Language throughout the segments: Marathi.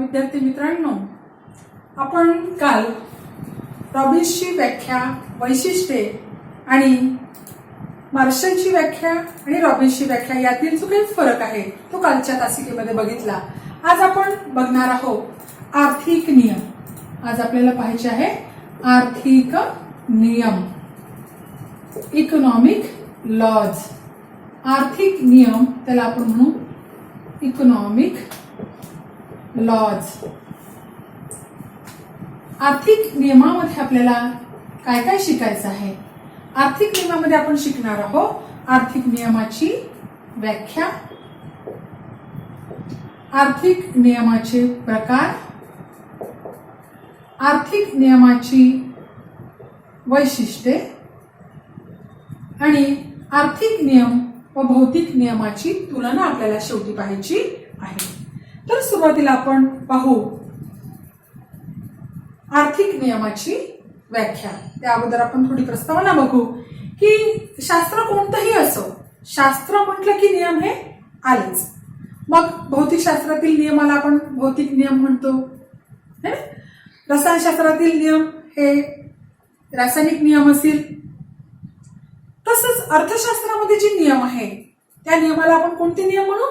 विद्यार्थी मित्रांनो, आपण काल रॉबिन्सची व्याख्या, वैशिष्ट्ये आणि मार्शलची व्याख्या आणि रॉबिन्सची व्याख्या यातील जो काही फरक आहे तो कालच्या तासिकेमध्ये बघितला. आज आपण बघणार आहोत आर्थिक नियम. आज आपल्याला पाहायचे आहे आर्थिक नियम, इकॉनॉमिक लॉज. आर्थिक नियम त्याला आपण म्हणू इकॉनॉमिक लॉज. आर्थिक नियमामध्ये आपल्याला काय काय शिकायचं आहे? आर्थिक नियमामध्ये आपण शिकणार आहोत आर्थिक नियमाची व्याख्या, आर्थिक नियमाचे प्रकार, आर्थिक नियमाची वैशिष्ट्ये आणि आर्थिक नियम व भौतिक नियमाची तुलना आपल्याला शेवटी पाहायची आहे. तर सुरुवातीला आपण पाहू आर्थिक नियमाची व्याख्या. त्या अगोदर आपण थोडी प्रस्तावना बघू की शास्त्र कोणतंही असो, शास्त्र म्हटलं की नियम हे आलेच. मग भौतिकशास्त्रातील नियमाला आपण भौतिक नियम म्हणतो, रसायनशास्त्रातील नियम हे रासायनिक नियम असतील. तसंच अर्थशास्त्रामध्ये जे नियम आहे त्या नियमाला आपण कोणते नियम म्हणू?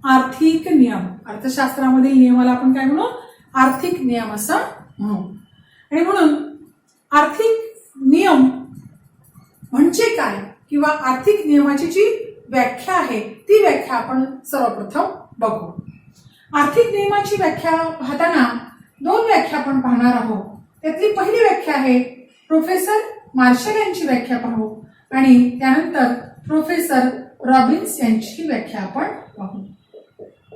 आर्थिक नियम. अर्थशास्त्रामधील नियमाला आपण काय म्हणू? आर्थिक नियम असं म्हणू. आणि म्हणून आर्थिक नियम म्हणजे काय किंवा आर्थिक नियमाची जी व्याख्या आहे ती व्याख्या आपण सर्वप्रथम बघू. आर्थिक नियमाची व्याख्या पाहताना दोन व्याख्या आपण पाहणार आहोत. त्यातली पहिली व्याख्या आहे प्रोफेसर मार्शल यांची व्याख्या पाहू आणि त्यानंतर प्रोफेसर रॉबिन्स यांची व्याख्या आपण पाहू.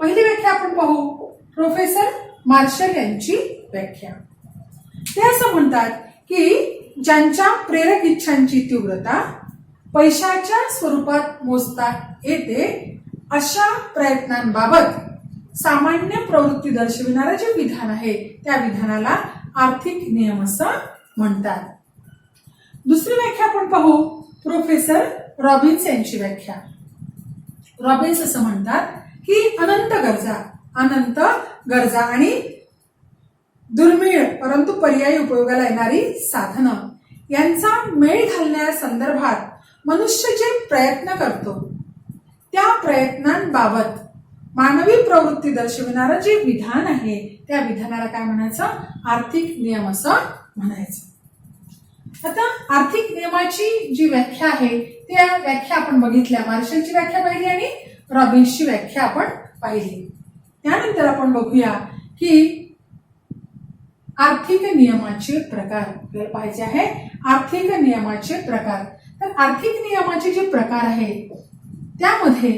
पहिली व्याख्या आपण पाहू प्रोफेसर मार्शल यांची व्याख्या. ते असं म्हणतात की ज्यांच्या प्रेरक इच्छांची तीव्रता पैशाच्या स्वरूपात मोजता येते अशा प्रयत्नांबाबत सामान्य प्रवृत्ती दर्शविणारं जे विधान आहे त्या विधानाला आर्थिक नियम असं म्हणतात. दुसरी व्याख्या आपण पाहू प्रोफेसर रॉबिन्स यांची व्याख्या. रॉबिन्स असं म्हणतात की अनंत गरजा आणि दुर्मिळ परंतु पर्यायी उपयोगाला येणारी साधनं यांचा मेळ घालण्यासंदर्भात मनुष्य जे प्रयत्न करतो त्या प्रयत्नांबाबत मानवी प्रवृत्ती दर्शविणारं जे विधान आहे त्या विधानाला काय म्हणायचं? आर्थिक नियम असं म्हणायचं. आता आर्थिक नियमाची जी व्याख्या आहे त्या व्याख्या आपण बघितल्या. मार्शलची व्याख्या पाहिली आणि रॉबिन्सची व्याख्या आपण पाहिली. त्यानंतर आपण बघूया की आर्थिक नियमाचे प्रकार. आपल्याला पाहायचे आहे आर्थिक नियमाचे प्रकार. तर आर्थिक नियमाचे जे प्रकार आहे त्यामध्ये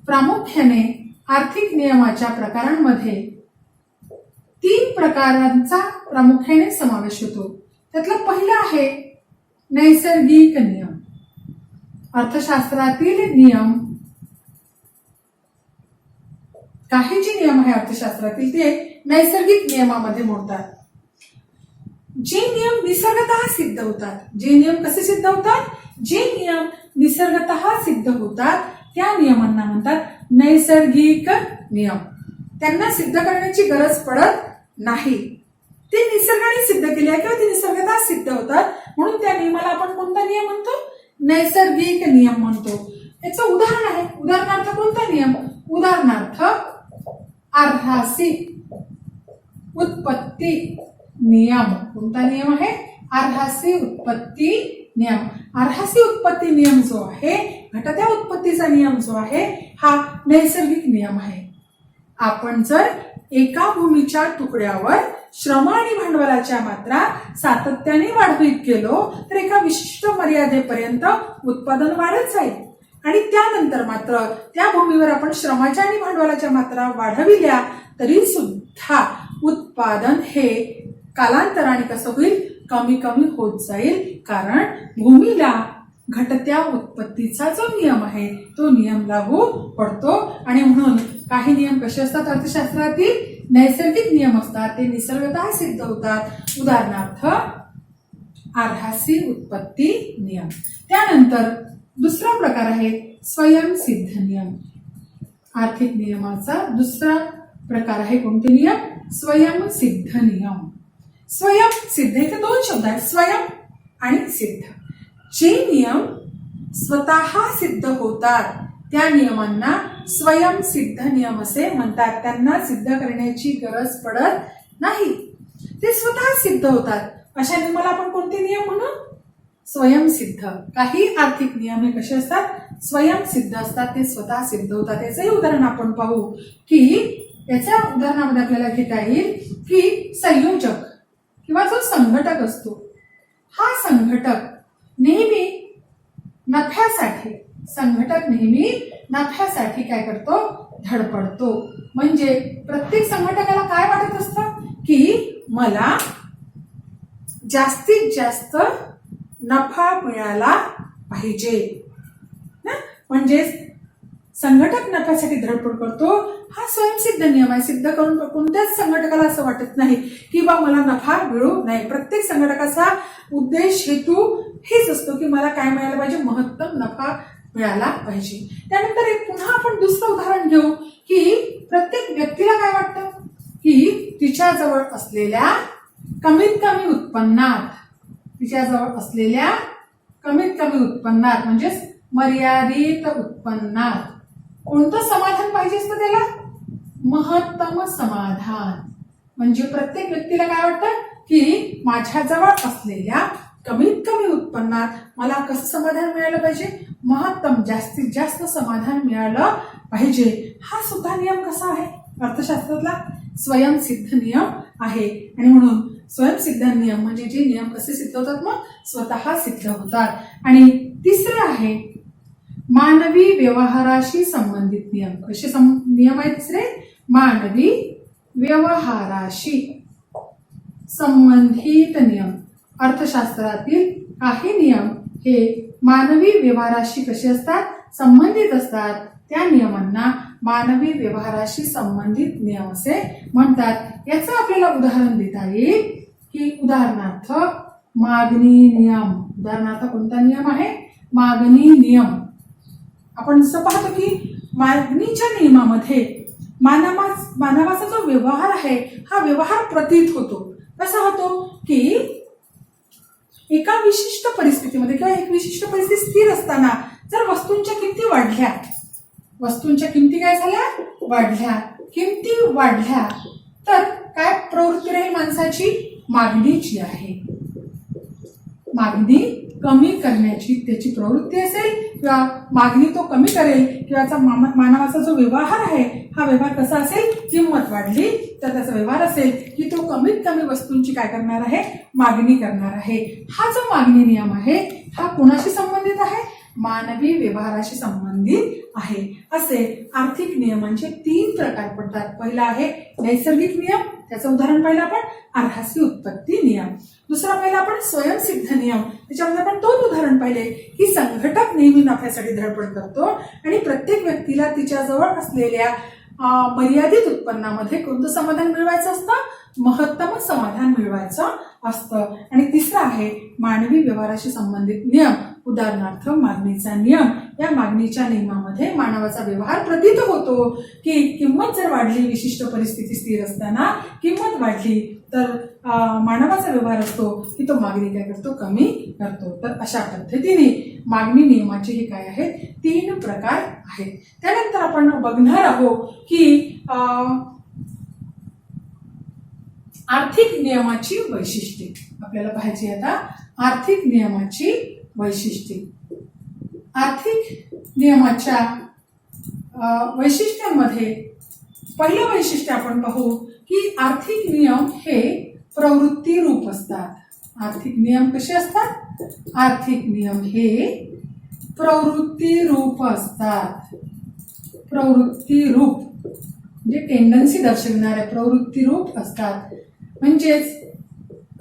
प्रामुख्याने आर्थिक नियमाच्या प्रकारांमध्ये 3 प्रकारांचा प्रामुख्याने समावेश होतो. त्यातला पहिला आहे नैसर्गिक नियम. अर्थशास्त्रातील नियम, काही जे नियम आहे अर्थशास्त्रातील ते नैसर्गिक नियमामध्ये मोडतात. जे नियम निसर्गतः सिद्ध होतात. जे नियम कसे सिद्ध होतात? जे नियम निसर्गतः सिद्ध होतात त्या नियमांना म्हणतात नैसर्गिक नियम. त्यांना सिद्ध करण्याची गरज पडत नाही. ते निसर्गाने सिद्ध केले आहे किंवा ते निसर्गतः सिद्ध होतात म्हणून त्या नियमाला आपण कोणता नियम म्हणतो? नैसर्गिक नियम म्हणतो. याचं उदाहरण आहे. उदाहरणार्थ कोणता नियम? उदाहरणार्थ आर्हासी उत्पत्ती नियम. कोणता नियम आहे? आर्हासी उत्पत्ती नियम. आर्हासी उत्पत्ती नियम जो आहे, घटत्या उत्पत्तीचा नियम जो आहे हा नैसर्गिक नियम आहे. आपण जर एका भूमीच्या तुकड्यावर श्रम आणि भांडवलाच्या मात्रा सातत्याने वाढवित गेलो तर एका विशिष्ट मर्यादेपर्यंत उत्पादन वाढत जाईल आणि त्यानंतर मात्र त्या भूमीवर आपण श्रमाच्या आणि भांडवलाच्या मात्रा वाढविल्या तरी सुद्धा उत्पादन हे कालांतराने कसं होईल? कमी कमी होत जाईल. कारण भूमीला घटत्या उत्पत्तीचा जो नियम आहे तो नियम लागू पडतो. आणि म्हणून काही नियम कसे असतात अर्थशास्त्रातील? नैसर्गिक नियम असतात. ते निसर्गतः सिद्ध होतात. उदाहरणार्थ आर्हासी उत्पत्ती नियम. त्यानंतर दुसरा प्रकार आहे स्वयंसिद्ध नियम. आर्थिक नियमाचा दुसरा प्रकार आहे कोणते नियम? स्वयंसिद्ध नियम. स्वयं सिद्ध इथे दोन शब्द आहेत, स्वयं आणि सिद्ध. जे नियम स्वतः सिद्ध होतात त्या नियमांना स्वयंसिद्ध नियम असे म्हणतात. त्यांना सिद्ध करण्याची गरज पडत नाही, ते स्वतः सिद्ध होतात. अशा नियमाला आपण कोणते नियम म्हणू? स्वयंसिद्ध. काही आर्थिक नियम हे कसे असतात? स्वयंसिद्ध असतात, ते स्वतः सिद्ध होतात. याचंही उदाहरण आपण पाहू की याच्या उदाहरणामध्ये आपल्याला घेता येईल की संयोजक किंवा जो संघटक असतो, हा संघटक नेहमी नफ्यासाठी काय करतो? धडपडतो. म्हणजे प्रत्येक संघटकाला काय वाटत असतं की मला जास्तीत जास्त नफा मिळाला पाहिजे. म्हणजे संघटक नफ्यासाठी धडपड करतो, हा स्वयंसिद्ध नियम आहे. सिद्ध करून कोणत्याच संघटकाला असं वाटत नाही की बा मला नफा मिळू नये. प्रत्येक संघटकाचा उद्देश हेतू हेच असतो की मला काय मिळायला पाहिजे? महत्तम नफा मिळाला पाहिजे. त्यानंतर एक पुन्हा आपण दुसरं उदाहरण घेऊ की प्रत्येक व्यक्तीला काय वाटतं की तिच्याजवळ असलेल्या कमीत कमी उत्पन्नात म्हणजेच मर्यादित उत्पन्नात कोणतं समाधान पाहिजे असतं त्याला? महत्तम समाधान. म्हणजे प्रत्येक व्यक्तीला काय वाटतं की माझ्याजवळ असलेल्या कमीत कमी उत्पन्नात मला कसं समाधान मिळालं पाहिजे? महत्तम, जास्तीत जास्त समाधान मिळालं पाहिजे. हा सुद्धा नियम कसा आहे? अर्थशास्त्रातला स्वयंसिद्ध नियम आहे. आणि म्हणून स्वयंसिद्ध नियम म्हणजे जे नियम कसे सिद्ध होतात? मग स्वतः सिद्ध होतात. आणि तिसरे आहे मानवी व्यवहाराशी संबंधित नियम. कसे नियम आहेत तिसरे? मानवी व्यवहाराशी संबंधित नियम. अर्थशास्त्रातील काही नियम हे मानवी व्यवहाराशी कसे असतात? संबंधित असतात. त्या नियमांना मानवी व्यवहाराशी संबंधित नियम असे म्हणतात. याचं आपल्याला उदाहरण देता येईल की उदाहरणार्थ मागणी नियम. उदाहरणार्थ कोणता नियम आहे? मागणी नियम. आपण जसं पाहतो की मागणीच्या नियमामध्ये मानवाचा जो व्यवहार आहे हा व्यवहार प्रतीत होतो. कसा होतो की एका विशिष्ट परिस्थितीमध्ये किंवा एक विशिष्ट परिस्थिती स्थिर असताना जर वस्तूंच्या किमती काय झाल्या? किमती वाढल्या तर काय प्रवृत्ती राहील माणसाची? मागणीची आहे. मागणी कमी करण्याची त्याची प्रवृत्ती असेल किंवा मागणी तो कमी करेल किंवा मानवाचा जो व्यवहार आहे हा व्यवहार कसा असेल? किंमत वाढली तर त्याचा व्यवहार असेल की तो कमीत कमी वस्तूंची काय करणार आहे? मागणी करणार आहे. हा जो मागणी नियम आहे हा कोणाशी संबंधित आहे? मानवी व्यवहाराशी संबंधित आहे. असे आर्थिक नियमांचे 3 प्रकार पडतात. पहिला आहे नैसर्गिक नियम, त्याचं उदाहरण पाहिलं आपण आभासी उत्पत्ती नियम. दुसरा पाहिला आपण स्वयंसिद्ध नियम, त्याच्यामध्ये आपण 2 उदाहरण पाहिले की संघटक नेहमी नफ्यासाठी धडपड करतो आणि प्रत्येक व्यक्तीला तिच्याजवळ असलेल्या मर्यादित उत्पन्नामध्ये कोणतं समाधान मिळवायचं असतं? महत्तम समाधान मिळवायचं असतं. आणि तिसरा आहे मानवी व्यवहाराशी संबंधित नियम. उदाहरणार्थ मागणीचा नियम. या मागणीच्या नियमामध्ये मानवाचा व्यवहार प्रतीत होतो की किंमत जर वाढली, विशिष्ट परिस्थिती स्थिर असताना किंमत वाढली तर मानवाचा व्यवहार असतो की तो मागणी काय करतो? कमी करतो. तर अशा पद्धतीने मागणी नियमाचे हे काय आहेत? 3 प्रकार आहेत. त्यानंतर आपण बघणार आहोत की आर्थिक नियमाची वैशिष्ट्ये. आपल्याला पाहायची आता आर्थिक नियमाची वैशिष्ट्ये. आर्थिक नियमाच्या वैशिष्ट्यांमध्ये पहिलं वैशिष्ट्य आपण पाहू की आर्थिक नियम हे प्रवृत्ती रूप असतात. आर्थिक नियम कसे असतात? आर्थिक नियम हे प्रवृत्ती रूप असतात. प्रवृत्ती रूप म्हणजे टेंडन्सी दर्शविणारे प्रवृत्ती रूप असतात. म्हणजेच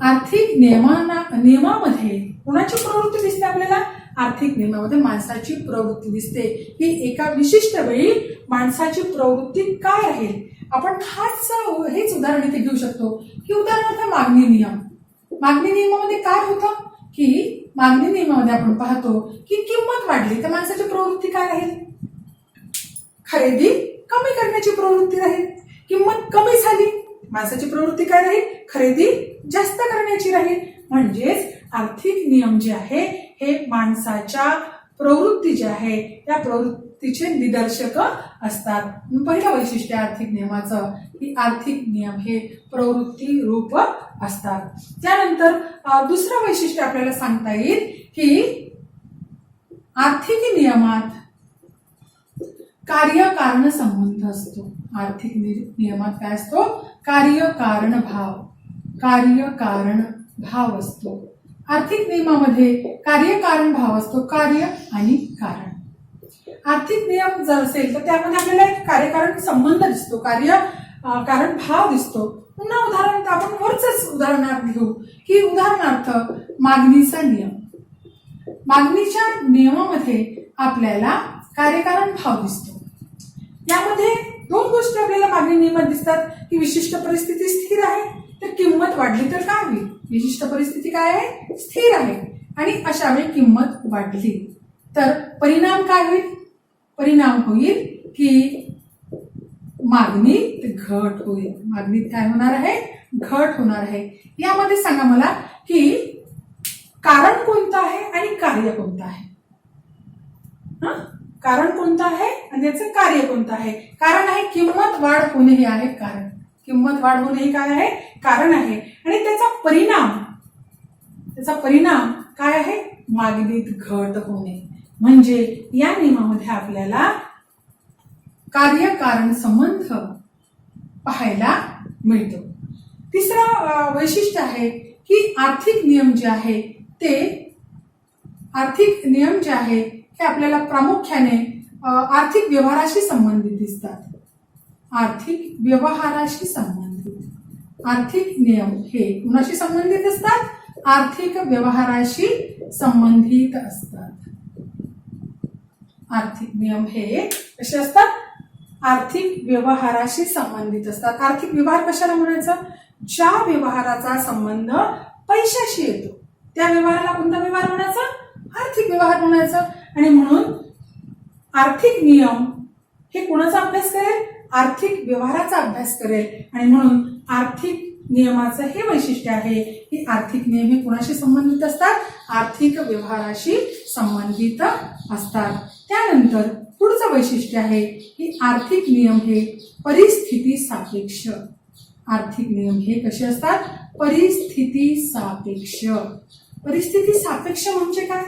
आर्थिक नियमामध्ये कोणाची प्रवृत्ती दिसते आपल्याला? आर्थिक नियमामध्ये माणसाची प्रवृत्ती दिसते की एका विशिष्ट वेळी माणसाची प्रवृत्ती काय राहील. आपण हेच उदाहरण इथे घेऊ शकतो की उदाहरणार्थ मागणी नियम. मागणी नियमामध्ये काय होतं की मागणी नियमामध्ये आपण पाहतो की किंमत वाढली तर माणसाची प्रवृत्ती काय राहील? खरेदी कमी करण्याची प्रवृत्ती राहील. किंमत कमी झाली माणसाची प्रवृत्ती काय राहील? खरेदी जास्त करण्याची राहील. म्हणजेच आर्थिक नियम जे आहे हे माणसाच्या प्रवृत्ती जे आहे त्या प्रवृत्तीचे निदर्शक असतात. पहिलं वैशिष्ट्य आर्थिक नियमाचं की आर्थिक नियम हे प्रवृत्ती रूप असतात. त्यानंतर दुसरं वैशिष्ट्य आपल्याला सांगता येईल की आर्थिक नियमात कार्य कारण संबंध असतो. आर्थिक नियमात काय असतो? कार्य कारण भाव असतो. आर्थिक नियमामध्ये कार्य कारण भाव असतो. कार्य आणि कारण. आर्थिक नियम जर असेल तर त्यामध्ये आपल्याला एक कार्यकारण संबंध दिसतो, कार्य कारण भाव दिसतो. पुन्हा उदाहरण आपण वरच उदाहरणार्थ घेऊ की उदाहरणार्थ मागणीचा नियम. मागणीच्या नियमामध्ये आपल्याला कार्यकारण भाव दिसतो. यामध्ये दोन गोष्टी आपल्याला मागणी नियमात दिसतात की विशिष्ट परिस्थिती स्थिर आहे तर किंमत वाढली तर काय होईल? विशिष्ट परिस्थिती काय आहे? स्थिर आहे आणि अशा वेळी किंमत वाढली तर परिणाम काय होईल? परिणाम होईल की मागणीत घट होईल. मागणीत काय होणार आहे? घट होणार आहे. यामध्ये सांगा मला की कारण कोणतं आहे आणि कार्य कोणतं आहे? कारण कोणतं आहे आणि त्याचं कार्य कोणतं आहे? कारण आहे किंमत वाढ होणे हे आहे कारण. किंमत वाढ होणे हे काय आहे? कारण आहे. आणि त्याचा परिणाम काय आहे? मागणीत घट होणे. म्हणजे या नियमामध्ये आपल्याला कार्य कारण संबंध पाहायला मिळतो. तिसरं वैशिष्ट्य आहे की आर्थिक नियम जे आहे हे आपल्याला प्रामुख्याने आर्थिक व्यवहाराशी संबंधित दिसतात. आर्थिक व्यवहाराशी संबंधित आर्थिक नियम हे कुणाशी संबंधित असतात? आर्थिक व्यवहाराशी संबंधित असतात. आर्थिक नियम हे कसे असतात? आर्थिक व्यवहाराशी संबंधित असतात. आर्थिक व्यवहार कशाला म्हणायचं? ज्या व्यवहाराचा संबंध पैशाशी येतो त्या व्यवहाराला कोणता व्यवहार म्हणायचा? आर्थिक व्यवहार म्हणायचा. आणि म्हणून आर्थिक नियम हे कुणाचा अभ्यास करेल? आर्थिक व्यवहाराचा अभ्यास करेल. आणि म्हणून आर्थिक नियमाचं हे वैशिष्ट्य आहे की आर्थिक नियम हे कुणाशी संबंधित असतात? आर्थिक व्यवहाराशी संबंधित असतात. त्यानंतर पुढचं वैशिष्ट्य आहे की आर्थिक नियम हे परिस्थिती सापेक्ष. आर्थिक नियम हे कसे असतात? परिस्थिती सापेक्ष. परिस्थिती सापेक्ष म्हणजे काय?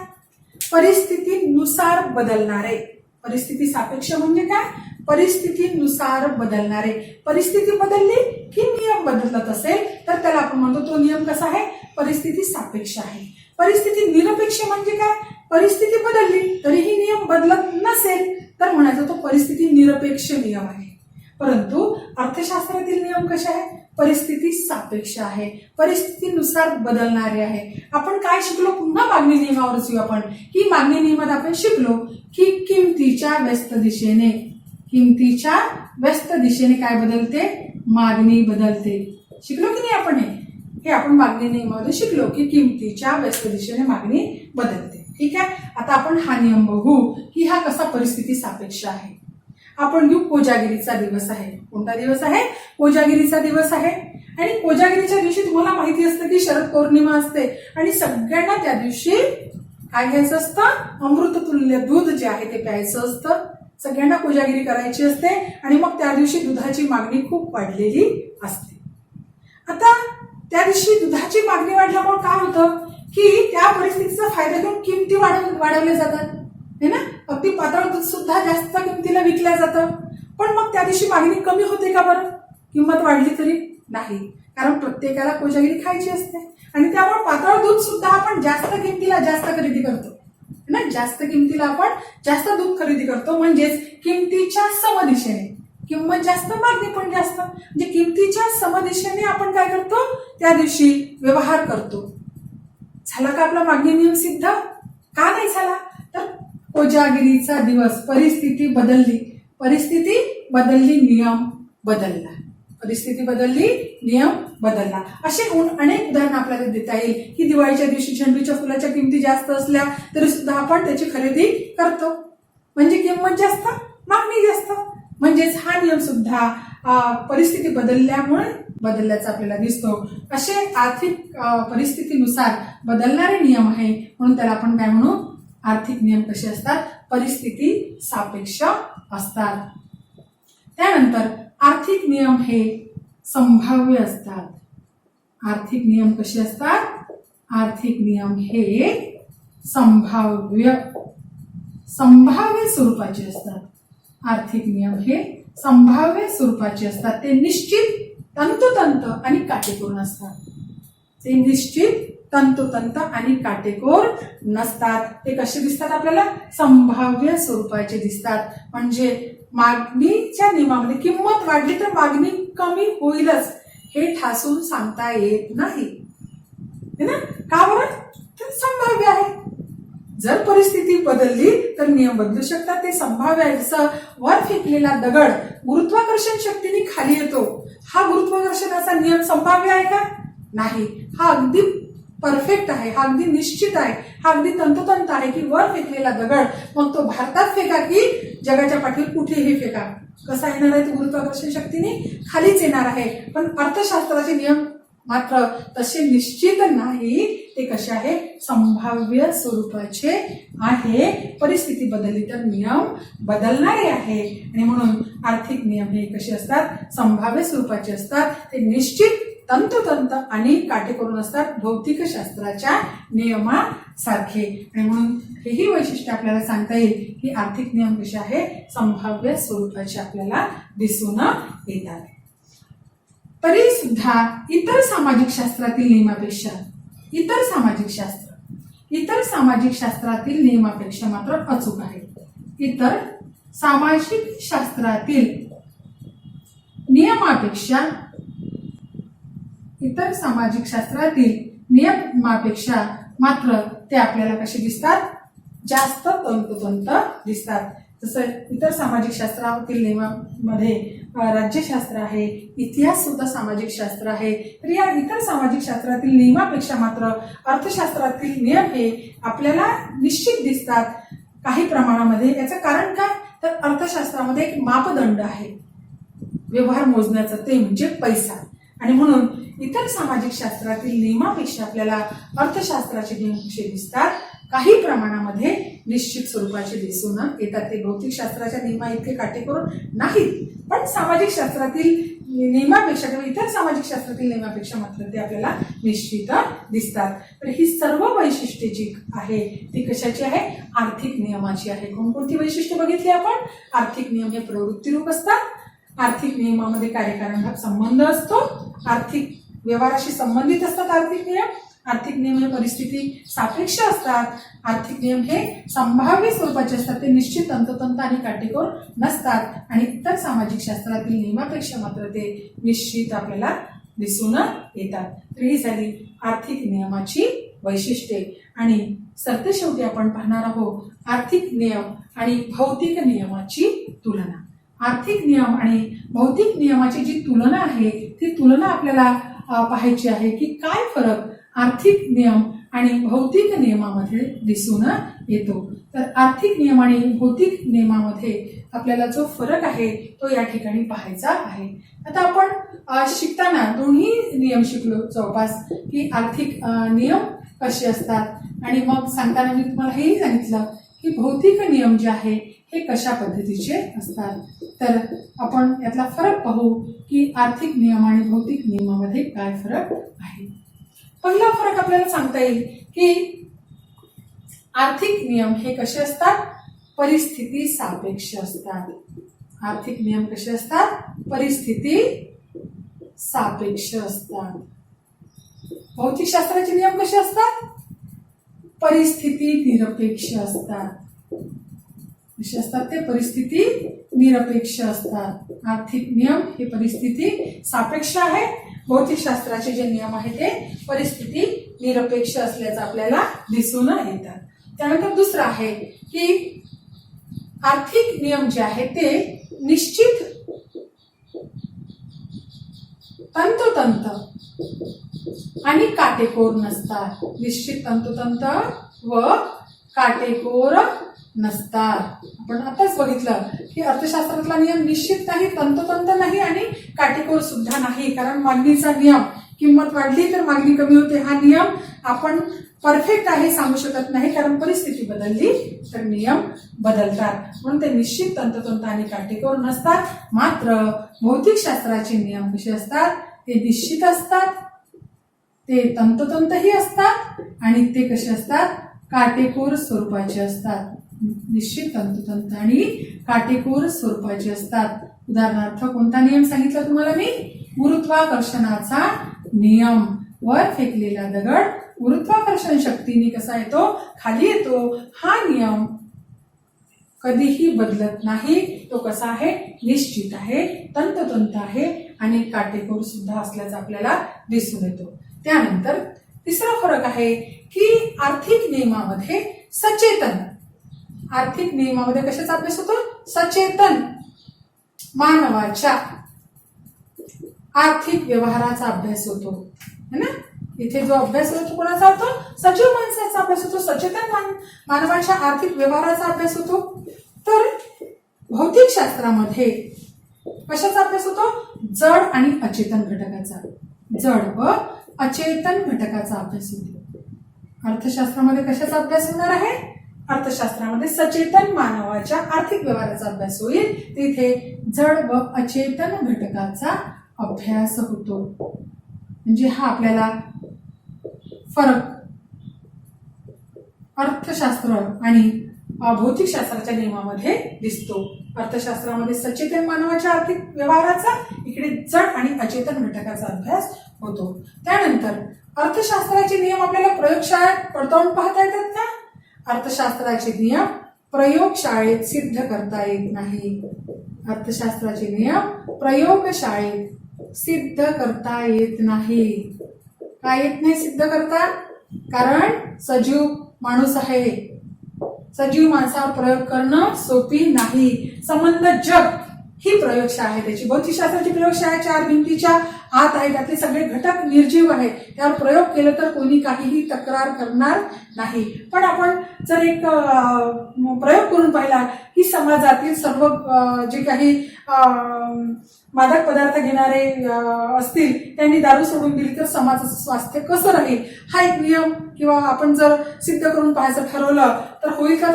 परिस्थितीनुसार बदलणारे. परिस्थिती सापेक्ष म्हणजे काय? परिस्थितीनुसार बदलणारे. परिस्थिती बदलली की नियम बदलत असेल तर त्याला आपण म्हणतो तो नियम कसा आहे? परिस्थिती सापेक्ष आहे. परिस्थिती निरपेक्ष म्हणजे काय? परिस्थिती बदलली तरीही नियम बदलत नसेल तर म्हणायचं तो परिस्थिती निरपेक्ष नियम आहे. परंतु अर्थशास्त्रातील नियम कसे आहे? परिस्थिती सापेक्ष आहे. परिस्थितीनुसार बदलणारे आहे. आपण काय शिकलो? पुन्हा मागणी नियमावरच येऊ आपण की मागणी नियमात आपण शिकलो की किमतीच्या व्यस्त दिशेने काय बदलते? मागणी बदलते. शिकलो की नाही आपण? हे आपण मागणी नियमामध्ये शिकलो की किमतीच्या व्यस्त दिशेने मागणी बदलते. ठीक आहे. आता आपण हा नियम बघू की हा कसा परिस्थिती सापेक्ष आहे. आपण घेऊ कोजागिरीचा दिवस आहे. कोणता दिवस आहे? कोजागिरीचा दिवस आहे. आणि कोजागिरीच्या दिवशी तुम्हाला माहिती असतं की शरद पौर्णिमा असते आणि सगळ्यांना त्या दिवशी काय घ्यायचं असतं? अमृततुल्य दूध जे आहे ते प्यायचं असतं. सगळ्यांना कोजागिरी करायची असते आणि मग त्या दिवशी दुधाची मागणी खूप वाढलेली असते. आता त्या दिवशी दुधाची मागणी वाढल्यामुळे काय होतं की त्या परिस्थितीचा फायदा घेऊन किमती वाढवल्या जातात है ना. अगदी पातळ दूध सुद्धा जास्त किमतीला विकल्या जातं. पण मग त्या दिवशी मागणी कमी होते का बरं? किंमत वाढली तरी नाही, कारण प्रत्येकाला कोजागिरी खायची असते आणि त्यामुळे पातळ दूध सुद्धा आपण जास्त किमतीला जास्त खरेदी करतो ना. जास्त किमतीला आपण जास्त दूध खरेदी करतो. म्हणजेच किमतीच्या समदिशेने किंमत जास्त मागणी पण जास्त. म्हणजे किमतीच्या समदिशेने आपण काय करतो? त्या दिवशी व्यवहार करतो. झाला का आपला मागणी नियम सिद्ध? का नाही झाला? तर कोजागिरीचा दिवस परिस्थिती बदलली नियम बदलला. परिस्थिती बदलली नियम बदलला. असे अनेक उदाहरण आपल्याला देता येईल की दिवाळीच्या दिवशी झेंडूच्या फुलाच्या किमती जास्त असल्या तरी सुद्धा आपण त्याची खरेदी करतो. म्हणजे किंमत जास्त मागणी जास्त. म्हणजेच हा नियम सुद्धा परिस्थिती बदलल्यामुळे बदलल्याचा आपल्याला दिसतो. असे आर्थिक परिस्थितीनुसार बदलणारे नियम आहे, म्हणून त्याला आपण काय म्हणू, आर्थिक नियम कसे असतात, परिस्थिती सापेक्ष असतात. त्यानंतर आर्थिक नियम हे संभाव्य असतात. आर्थिक नियम कसे असतात, आर्थिक नियम हे संभाव्य स्वरूपाचे असतात. आर्थिक नियम हे संभाव्य स्वरूपाचे असतात. ते निश्चित, तंतोतंत आणि काटेकोर नसतात. ते निश्चित, तंतोतंत आणि काटेकोर नसतात. ते कसे दिसतात आपल्याला, संभाव्य स्वरूपाचे दिसतात. म्हणजे मागणीच्या नियमामध्ये किंमत वाढली तर मागणी कमी होईलच हे ठासून सांगता येत नाही, है ना. का बरं, तर संभाव्य आहे. जर परिस्थिती बदलली तर नियम बदलू शकतात. ते संभाव्य आहे. जसं वर फेकलेला दगड गुरुत्वाकर्षण शक्तीने खाली येतो, हा गुरुत्वाकर्षणाचा नियम संभाव्य आहे का, नाही. हा अगदी परफेक्ट आहे, हा अगदी निश्चित आहे, हा अगदी तंतोतंत आहे की वर फेकलेला दगड मग तो भारतात फेका की जगाच्या पाठीवर कुठेही फेका, कसा येणार आहे, तो गुरुत्वाकर्षण शक्तीने खालीच येणार आहे. पण अर्थशास्त्राचे नियम मात्र तसे निश्चित नाही. ते कसे आहे, संभाव्य स्वरूपाचे आहे. परिस्थिती बदलली तर नियम बदलणारे आहे. आणि म्हणून आर्थिक नियम हे कसे असतात, संभाव्य स्वरूपाचे असतात. ते निश्चित, तंतोतंत आणि काटेकोर असतात, भौतिक शास्त्राच्या नियमासारखे. आणि म्हणून हेही वैशिष्ट्य आपल्याला सांगता येईल की आर्थिक नियम कसे आहे, संभाव्य स्वरूपाचे आपल्याला दिसून येतात. तरी सुद्धा इतर सामाजिक शास्त्रातील नियमापेक्षा, इतर सामाजिक शास्त्रातील नियमापेक्षा मात्र अचूक आहे. इतर सामाजिक शास्त्रातील नियमापेक्षा मात्र ते आपल्याला कसे दिसतात, जास्त तंतोतंत दिसतात. जसं इतर सामाजिक शास्त्रातील नियमामध्ये राज्यशास्त्र आहे, इतिहास सुद्धा सामाजिक शास्त्र आहे. तर या इतर सामाजिक शास्त्रातील नियमापेक्षा मात्र अर्थशास्त्रातील नियम हे आपल्याला निश्चित दिसतात काही प्रमाणामध्ये. याचं कारण काय, तर अर्थशास्त्रामध्ये एक मापदंड आहे व्यवहार मोजण्याचं, ते म्हणजे पैसा. आणि म्हणून इतर सामाजिक शास्त्रातील नियमापेक्षा आपल्याला अर्थशास्त्राचे नियम कसे दिसतात, काही प्रमाणामध्ये निश्चित स्वरूपाचे दिसून येतात. ते भौतिक शास्त्राच्या नियमा इतके काटेकोर नाहीत, पण सामाजिक शास्त्रातील नियमापेक्षा किंवा इतर सामाजिक शास्त्रातील नियमापेक्षा मात्र ते आपल्याला निश्चित दिसतात. तर ही सर्व वैशिष्ट्ये जी आहे ती कशाची आहे, आर्थिक नियमाची आहे. कोणकोणती वैशिष्ट्ये बघितली आपण, आर्थिक नियम हे प्रवृत्तीरूप असतात, आर्थिक नियमामध्ये कार्यकारण भाग संबंध असतो, आर्थिक व्यवहाराशी संबंधित असतात आर्थिक नियम हे परिस्थिती सापेक्ष असतात, आर्थिक नियम हे संभाव्य स्वरूपाचे असतात, ते निश्चित, तंतोतंत आणि काटेकोर नसतात. आणि इतर सामाजिक शास्त्रातील नियमापेक्षा मात्र ते निश्चित आपल्याला दिसून येतात. तर ही झाली आर्थिक नियमाची वैशिष्ट्ये. आणि सरतेशेवटी आपण पाहणार आहोत आर्थिक नियम आणि भौतिक नियमाची तुलना. आर्थिक नियम आणि भौतिक नियमाची जी तुलना आहे ती तुलना आपल्याला पाहायची आहे की काय फरक आर्थिक नियम आणि भौतिक नियमामध्ये दिसून येतो. तर आर्थिक नियम आणि भौतिक नियमामध्ये आपल्याला जो फरक आहे तो या ठिकाणी पाहायचा आहे. आता आपण शिकताना दोन्ही नियम शिकलो जवळपास, की आर्थिक नियम कसे असतात आणि मग सांगताना मी तुम्हाला हेही सांगितलं की भौतिक नियम जे आहे हे कशा पद्धतीचे असतात. तर आपण यातला फरक पाहू की आर्थिक नियम आणि भौतिक नियमामध्ये काय फरक आहे. पहिला फरक आपल्याला सांगता येईल की आर्थिक नियम हे कसे असतात, परिस्थिती सापेक्ष असतात. आर्थिक नियम कसे असतात, परिस्थिती सापेक्ष असतात. भौतिक शास्त्राचे नियम कसे असतात, परिस्थिती निरपेक्ष असतात. कसे असतात ते, परिस्थिती निरपेक्ष असतात. आर्थिक नियम हे परिस्थिती सापेक्ष आहे, भौतिक शास्त्राचे जे नियम आहे ते परिस्थिती निरपेक्ष असल्याचं आपल्याला दिसून येतात. त्यानंतर दुसरं आहे की आर्थिक नियम जे आहे ते निश्चित, तंतोतंत आणि काटेकोर नसतात. निश्चित, तंतोतंत व काटेकोर नसतात. आपण आताच बघितलं की अर्थशास्त्रातला नियम निश्चित नाही, तंतोतंत नाही आणि काटेकोर सुद्धा नाही. कारण मागणीचा नियम, किंमत वाढली तर मागणी कमी होते, हा नियम आपण परफेक्ट आहे सांगू शकत नाही. कारण परिस्थिती बदलली तर नियम बदलतात. म्हणून ते निश्चित, तंतोतंत आणि काटेकोर नसतात. मात्र भौतिकशास्त्राचे नियम कसे असतात, ते निश्चित असतात, ते तंतोतंतही असतात आणि ते कसे असतात, काटेकोर स्वरूपाचे असतात. निश्चित, तंतोतंत आणि काटेकोर स्वरूपाचे असतात. उदाहरणार्थ कोणता नियम सांगितला तुम्हाला मी, गुरुत्वाकर्षणाचा नियम. वर फेकलेला दगड गुरुत्वाकर्षण शक्तीने कसा येतो, खाली येतो. हा नियम कधीही बदलत नाही. तो कसा आहे, निश्चित आहे, तंतोतंत आहे आणि काटेकोर सुद्धा असल्याचं आपल्याला दिसून येतो. त्यानंतर तिसरा फरक आहे की आर्थिक नियमामध्ये सचेतन, आर्थिक नियमामध्ये कशाचा अभ्यास होतो, सचेतन मानवाच्या आर्थिक व्यवहाराचा अभ्यास होतो, है ना. इथे जो अभ्यास होतो कोणाचा होतो, सजीव माणसाचा अभ्यास होतो, सचेतन मानवाच्या आर्थिक व्यवहाराचा अभ्यास होतो. तर भौतिकशास्त्रामध्ये कशाचा अभ्यास होतो, जड आणि अचेतन घटकाचा, जड व अचेतन घटकाचा अभ्यास होतो. अर्थशास्त्रामध्ये कशाचा अभ्यास होणार आहे, अर्थशास्त्रामध्ये सचेतन मानवाच्या आर्थिक व्यवहाराचा अभ्यास होईल. तिथे जड व अचेतन घटकाचा अभ्यास होतो. म्हणजे हा आपल्याला फरक अर्थशास्त्र आणि भौतिकशास्त्राच्या नियमामध्ये दिसतो. अर्थशास्त्रामध्ये सचेतन मानवाच्या आर्थिक व्यवहाराचा, इकडे जड आणि अचेतन घटकाचा अभ्यास होतो. त्यानंतर अर्थशास्त्राचे नियम आपल्याला प्रयोगशाळेत पडताळून पाहता येतात का, अर्थशास्त्राचे नियम प्रयोगशाळेत सिद्ध करता येत नाही. अर्थशास्त्राचे नियम प्रयोगशाळेत सिद्ध करता येत नाही. काय येत नाही सिद्ध करता, कारण सजीव माणूस आहे, सजीव माणसावर प्रयोग करणं सोपी नाही. संबंध जग ही प्रयोगशाळा आहे त्याची. भौतिकशास्त्राची प्रयोगशाळा 4 भिंतीच्या आत आहे, त्यातले सगळे घटक निर्जीव आहेत. त्यावर प्रयोग केला तर कोणी काहीही तक्रार करणार नाही. पण आपण जर एक प्रयोग करून पाहिला की समाजातील सर्व जे काही मादक पदार्थ घेणारे असतील त्यांनी दारू सोडून दिली तर समाजाचं स्वास्थ्य कसं राहील, हा एक नियम किंवा आपण जर सिद्ध करून पाहायचं ठरवलं तर होईल का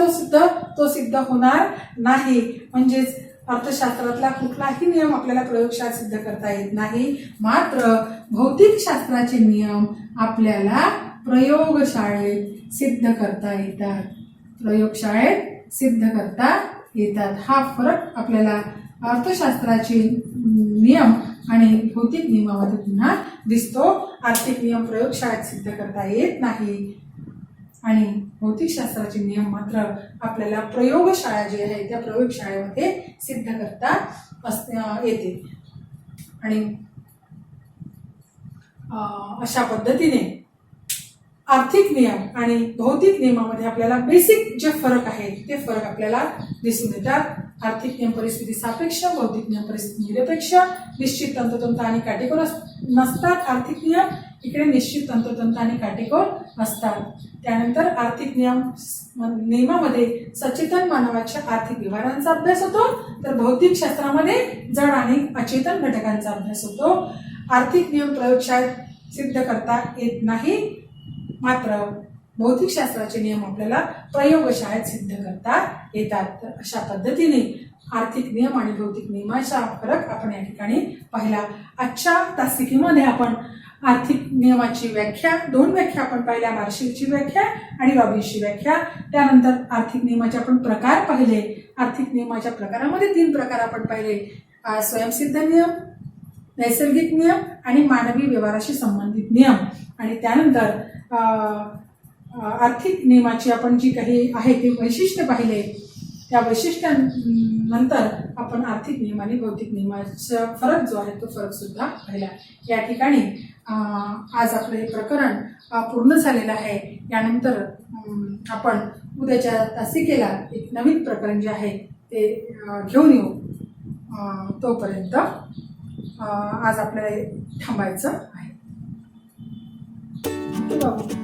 तो सिद्ध होणार नाही. म्हणजेच अर्थशास्त्रातला कुठलाही नियम आपल्याला प्रयोगशाळेत सिद्ध करता येत नाही. मात्र भौतिकशास्त्राचे नियम आपल्याला प्रयोगशाळेत सिद्ध करता येतात, प्रयोगशाळेत सिद्ध करता येतात. हा फरक आपल्याला अर्थशास्त्राचे नियम आणि भौतिक नियमामध्ये पुन्हा दिसतो. आर्थिक नियम प्रयोगशाळेत सिद्ध करता येत नाही आणि भौतिकशास्त्राचे नियम मात्र आपल्याला प्रयोगशाळा जी आहे त्या प्रयोगशाळेमध्ये सिद्ध करता येते. आणि अशा पद्धतीने आर्थिक नियम आणि भौतिक नियमामध्ये आपल्याला बेसिक जे फरक आहे ते फरक आपल्याला दिसून येतात. आर्थिक नियम परिस्थिती सापेक्ष, भौतिक नियम परिस्थिती निरपेक्ष, निश्चित, तंतोतंत आणि काटेकोर नसतात. आर्थिक नियम इकडे निश्चित, तंतोतंत आणि काटेकोर असतात. त्यानंतर आर्थिक नियमामध्ये सचेतन मानवाच्या आर्थिक व्यवहारांचा अभ्यास होतो, तर भौतिक शास्त्रामध्ये जड आणि अचेतन घटकांचा अभ्यास होतो. आर्थिक नियम प्रयोगशाळेत सिद्ध करता येत नाही, मात्र भौतिकशास्त्राचे नियम आपल्याला प्रयोगशाळेत सिद्ध करता येतात. तर अशा पद्धतीने आर्थिक नियम आणि भौतिक नियमाचा फरक आपण या ठिकाणी पाहिला. आजच्या तासिकेमध्ये आपण आर्थिक नियमाची व्याख्या, 2 व्याख्या आपण पाहिल्या, मार्शलची व्याख्या आणि रॉबिन्सची व्याख्या. त्यानंतर आर्थिक नियमाचे आपण प्रकार पाहिले. आर्थिक नियमाच्या प्रकारामध्ये 3 प्रकार आपण पाहिले, स्वयंसिद्ध नियम, नैसर्गिक नियम आणि मानवी व्यवहाराशी संबंधित नियम. आणि त्यानंतर आर्थिक नियमाची आपण जी काही आहे ते वैशिष्ट्य पाहिले. त्या वैशिष्ट्यानंतर आपण आर्थिक नियम आणि भौतिक नियमाचा फरक जो आहे तो फरक सुद्धा पाहिला. या ठिकाणी आज आपलं हे प्रकरण पूर्ण झालेलं आहे. यानंतर आपण उद्याच्या तासिकेला एक नवीन प्रकरण जे आहे ते घेऊन येऊ. तोपर्यंत आज आपल्याला थांबायचं आहे. बाबू